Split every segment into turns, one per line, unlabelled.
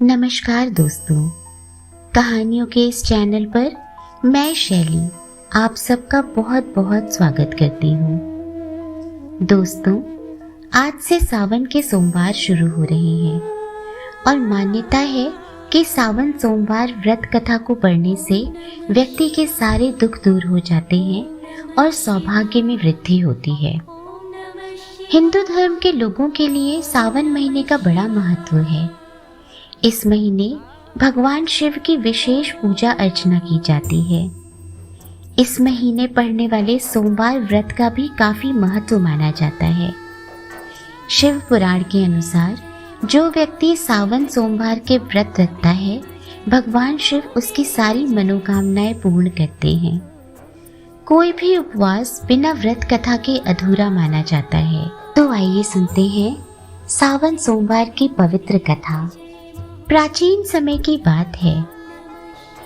नमस्कार दोस्तों, कहानियों के इस चैनल पर मैं शैली आप सबका बहुत बहुत स्वागत करती हूँ। दोस्तों, आज से सावन के सोमवार शुरू हो रहे हैं और मान्यता है कि सावन सोमवार व्रत कथा को पढ़ने से व्यक्ति के सारे दुख दूर हो जाते हैं और सौभाग्य में वृद्धि होती है। हिंदू धर्म के लोगों के लिए सावन महीने का बड़ा महत्व है। इस महीने भगवान शिव की विशेष पूजा अर्चना की जाती है। इस महीने पड़ने वाले सोमवार व्रत का भी काफी महत्व माना जाता है। शिव पुराण के अनुसार जो व्यक्ति सावन सोमवार के व्रत रखता है, भगवान शिव उसकी सारी मनोकामनाएं पूर्ण करते हैं। कोई भी उपवास बिना व्रत कथा के अधूरा माना जाता है। तो आइए सुनते हैं सावन सोमवार की पवित्र कथा। प्राचीन समय की बात है।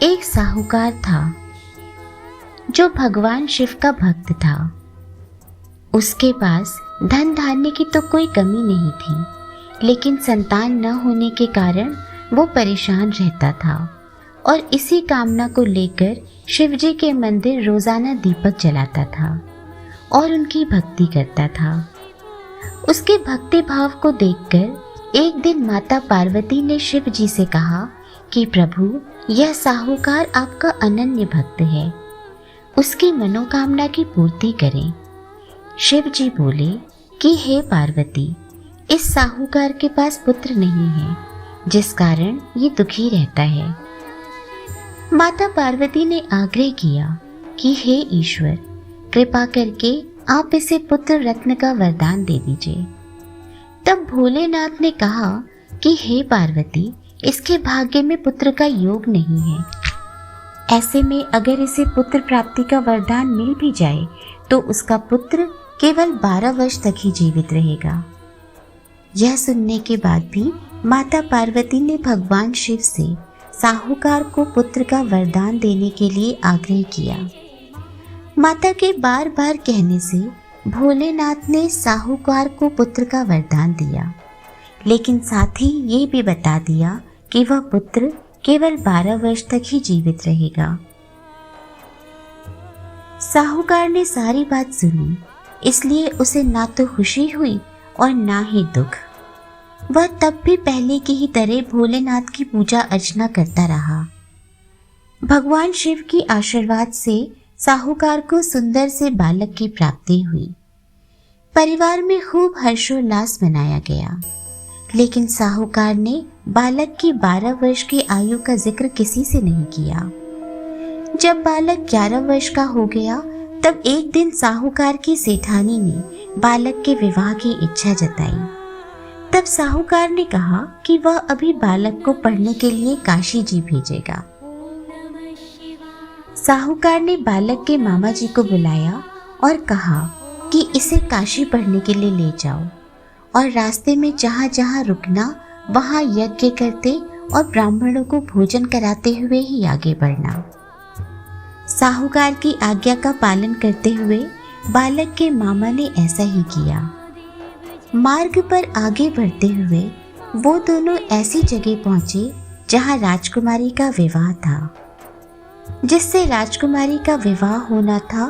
एक साहूकार था जो भगवान शिव का भक्त था। उसके पास धन धान्य की तो कोई कमी नहीं थी, लेकिन संतान न होने के कारण वो परेशान रहता था और इसी कामना को लेकर शिव जी के मंदिर रोजाना दीपक जलाता था और उनकी भक्ति करता था। उसके भक्ति भाव को देखकर एक दिन माता पार्वती ने शिव जी से कहा कि प्रभु, यह साहूकार आपका अनन्य भक्त है, उसकी मनोकामना की पूर्ति करें। शिव जी बोले कि हे पार्वती, इस साहूकार के पास पुत्र नहीं है, जिस कारण ये दुखी रहता है। माता पार्वती ने आग्रह किया कि हे ईश्वर, कृपा करके आप इसे पुत्र रत्न का वरदान दे दीजिए। तब भोलेनाथ ने कहा कि हे पार्वती, इसके भाग्य में पुत्र का योग नहीं है। ऐसे में अगर इसे पुत्र प्राप्ति का वरदान मिल भी जाए तो उसका पुत्र केवल 12 वर्ष तक ही जीवित रहेगा। यह सुनने के बाद भी माता पार्वती ने भगवान शिव से साहूकार को पुत्र का वरदान देने के लिए आग्रह किया। माता के बार बार कहने से भोलेनाथ ने साहूकार को पुत्र का वरदान दिया, लेकिन साथ ही ये भी बता दिया कि वह पुत्र केवल 12 वर्ष तक ही जीवित रहेगा। साहूकार ने सारी बात सुनी, इसलिए उसे ना तो खुशी हुई और ना ही दुख। वह तब भी पहले की ही तरह भोलेनाथ की पूजा अर्चना करता रहा। भगवान शिव की आशीर्वाद से साहूकार को सुंदर से बालक की प्राप्ति हुई। परिवार में खूब हर्षोल्लास मनाया गया, लेकिन साहूकार ने बालक की 12 वर्ष की आयु का जिक्र किसी से नहीं किया। जब बालक 11 वर्ष का हो गया, तब एक दिन साहूकार की सेठानी ने बालक के विवाह की इच्छा जताई। तब साहूकार ने कहा कि वह अभी बालक को पढ़ने के लिए काशी जी भेजेगा। साहूकार ने बालक के मामा जी को बुलाया और कहा कि इसे काशी पढ़ने के लिए ले जाओ और रास्ते में जहाँ जहाँ रुकना वहाँ यज्ञ करते और ब्राह्मणों को भोजन कराते हुए ही आगे बढ़ना। साहूकार की आज्ञा का पालन करते हुए बालक के मामा ने ऐसा ही किया। मार्ग पर आगे बढ़ते हुए वो दोनों ऐसी जगह पहुंचे जहाँ राजकुमारी का विवाह था। जिससे राजकुमारी का विवाह होना था,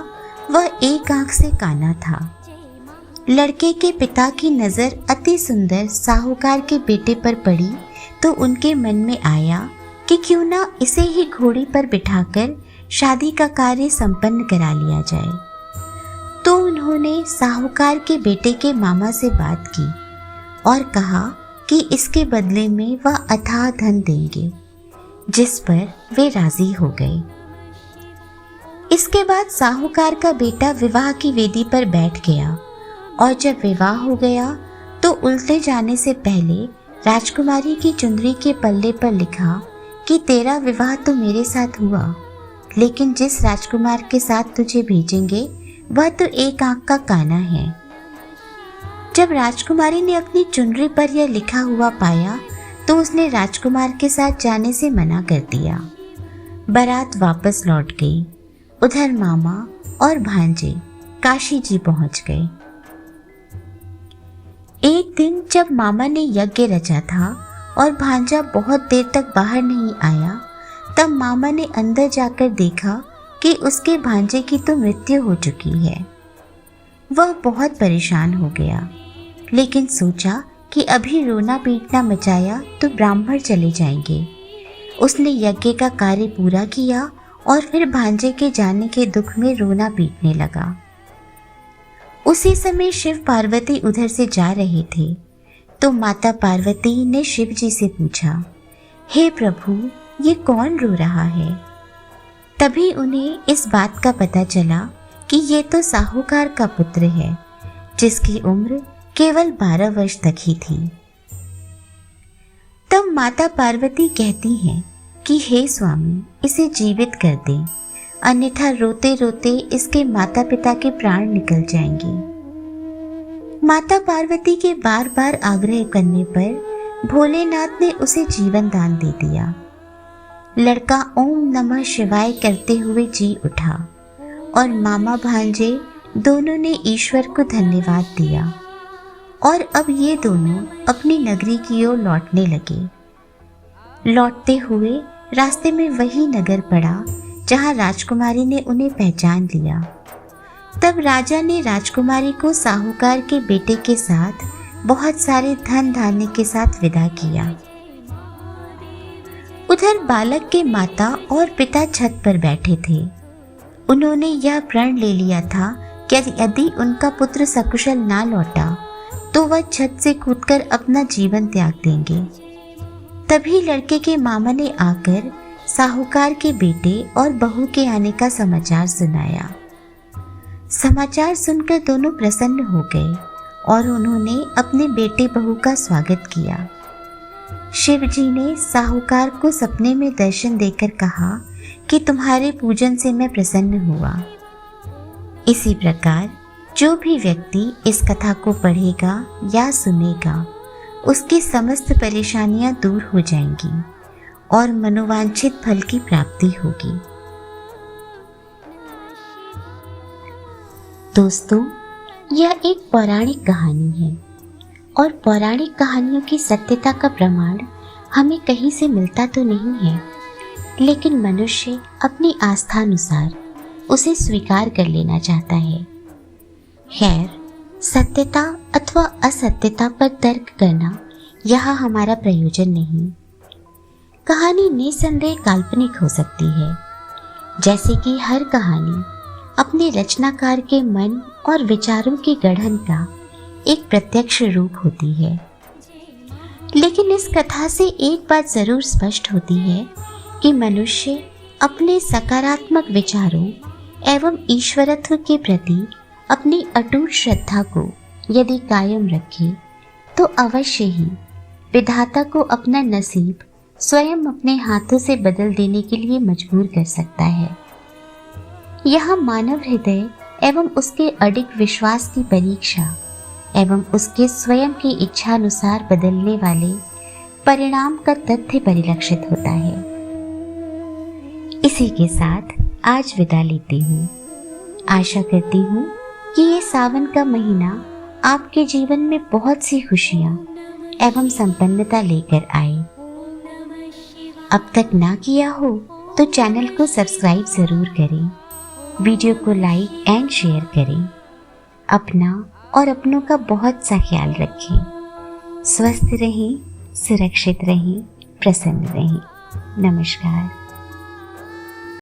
वह एक आंख से काना था। लड़के के पिता की नजर अति सुंदर साहूकार के बेटे पर पड़ी तो उनके मन में आया कि क्यों ना इसे ही घोड़ी पर बिठाकर शादी का कार्य संपन्न करा लिया जाए। तो उन्होंने साहूकार के बेटे के मामा से बात की और कहा कि इसके बदले में वह अथाह धन देंगे, जिस पर वे राजी हो गए। इसके बाद साहूकार का बेटा विवाह की वेदी पर बैठ गया और जब विवाह हो गया तो उल्टे जाने से पहले राजकुमारी की चुंदरी के पल्ले पर लिखा कि तेरा विवाह तो मेरे साथ हुआ, लेकिन जिस राजकुमार के साथ तुझे भेजेंगे वह तो एक आंख का काना है। जब राजकुमारी ने अपनी चुनरी पर यह लिखा हुआ पाया तो उसने राजकुमार के साथ जाने से मना कर दिया। बारात वापस लौट गई। उधर मामा और भांजे काशी जी पहुंच गए। एक दिन जब मामा ने यज्ञ रचा था और भांजा बहुत देर तक बाहर नहीं आया, तब मामा ने अंदर जाकर देखा कि उसके भांजे की तो मृत्यु हो चुकी है। वह बहुत परेशान हो गया, लेकिन सोचा कि अभी रोना पीटना मचाया तो ब्राह्मण चले जाएंगे। उसने यज्ञ का कार्य पूरा किया और फिर भांजे के जाने के दुख में रोना पीटने लगा। उसी समय शिव पार्वती उधर से जा रहे थे, तो माता पार्वती ने शिव जी से पूछा, हे प्रभु, ये कौन रो रहा है? तभी उन्हें इस बात का पता चला कि ये तो साहूकार का पुत्र है, जिसकी उम्र केवल 12 वर्ष तक ही थी। तब माता पार्वती कहती हैं कि हे स्वामी, इसे जीवित कर दें, अन्यथा रोते रोते इसके माता पिता के प्राण निकल जाएंगे। माता पार्वती के बार बार आग्रह करने पर भोलेनाथ ने उसे जीवन दान दे दिया। लड़का ओम नमः शिवाय करते हुए जी उठा और मामा भांजे दोनों ने ईश्वर को धन्यवाद दिया और अब ये दोनों अपनी नगरी की ओर लौटने लगे। लौटते हुए रास्ते में वही नगर पड़ा जहाँ राजकुमारी ने उन्हें पहचान लिया। तब राजा ने राजकुमारी को साहूकार के बेटे के साथ बहुत सारे धन धान्य के साथ विदा किया। उधर बालक के माता और पिता छत पर बैठे थे। उन्होंने यह प्रण ले लिया था कि यदि उनका पुत्र सकुशल ना लौटा तो वह छत से कूदकर अपना जीवन त्याग देंगे। तभी लड़के के मामा ने आकर साहूकार के बेटे और बहू के आने का समाचार सुनाया। समाचार सुनकर दोनों प्रसन्न हो गए और उन्होंने अपने बेटे बहू का स्वागत किया। शिव जी ने साहूकार को सपने में दर्शन देकर कहा कि तुम्हारे पूजन से मैं प्रसन्न हुआ। इसी प्रकार जो भी व्यक्ति इस कथा को पढ़ेगा या सुनेगा, उसकी समस्त परेशानियां दूर हो जाएंगी और मनोवांछित फल की प्राप्ति होगी। दोस्तों, यह एक पौराणिक कहानी है और पौराणिक कहानियों की सत्यता का प्रमाण हमें कहीं से मिलता तो नहीं है, लेकिन मनुष्य अपनी आस्था अनुसार उसे स्वीकार कर लेना चाहता है। खैर, सत्यता अथवा असत्यता पर तर्क करना यहाँ हमारा प्रयोजन नहीं। कहानी निसंदेह काल्पनिक हो सकती है, जैसे कि हर कहानी अपने रचनाकार के मन और विचारों के गढ़न का एक प्रत्यक्ष रूप होती है। लेकिन इस कथा से एक बात जरूर स्पष्ट होती है कि मनुष्य अपने सकारात्मक विचारों एवं ईश्वरत्व के प्रति अपनी अटूट श्रद्धा को यदि कायम रखे तो अवश्य ही विधाता को अपना नसीब स्वयं अपने हाथों से बदल देने के लिए मजबूर कर सकता है। यह मानव हृदय एवं उसके अडिग विश्वास की परीक्षा एवं उसके स्वयं की इच्छानुसार बदलने वाले परिणाम का तथ्य परिलक्षित होता है। इसी के साथ आज विदा लेती हूँ। आशा करती हूँ कि ये सावन का महीना आपके जीवन में बहुत सी खुशियाँ एवं संपन्नता लेकर आए। अब तक ना किया हो तो चैनल को सब्सक्राइब जरूर करें, वीडियो को लाइक एंड शेयर करें। अपना और अपनों का बहुत सा ख्याल रखें। स्वस्थ रहें, सुरक्षित रहें, प्रसन्न रहें। नमस्कार।